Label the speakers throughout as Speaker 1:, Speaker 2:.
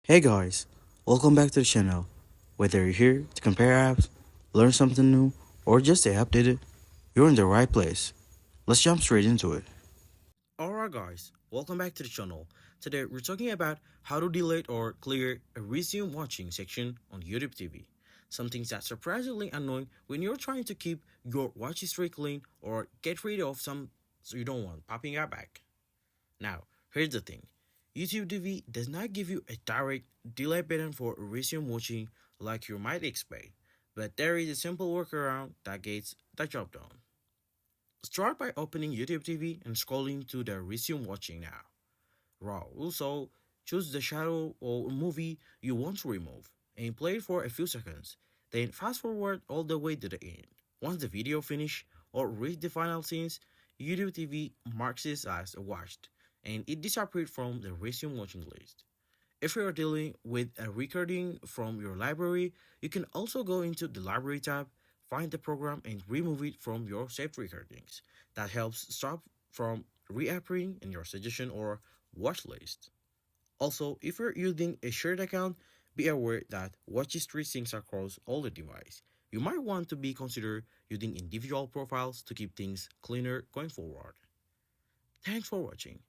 Speaker 1: Hey guys, welcome back to the channel. Whether you're here to compare apps, learn something new, or just stay updated, you're in the right place. Let's jump straight into it.
Speaker 2: Alright guys, welcome back to the channel. Today we're talking about how to delete or clear a resume watching section on YouTube TV. Something that's surprisingly annoying when you're trying to keep your watch history clean or get rid of some so you don't want popping up back. Now, here's the thing. YouTube TV does not give you a direct delete button for resume watching like you might expect, but there is a simple workaround that gets the job done. Start by opening YouTube TV and scrolling to the resume watching now. Raw. Also, choose the shadow or movie you want to remove and play it for a few seconds. Then fast forward all the way to the end. Once the video finish or reach the final scenes, YouTube TV marks it as watched and it disappeared from the resume watching list. If you are dealing with a recording from your library, you can also go into the library tab, find the program, and remove it from your saved recordings. That helps stop from reappearing in your suggestion or watch list. Also, if you're using a shared account, be aware that watch history syncs across all the devices. You might want to be consider using individual profiles to keep things cleaner going forward. Thanks for watching.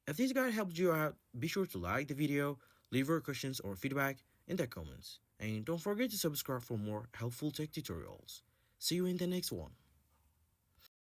Speaker 2: If this guide helped you out, be sure to like the video, leave your questions or feedback in the comments, and don't forget to subscribe for more helpful tech tutorials. See you in the next one.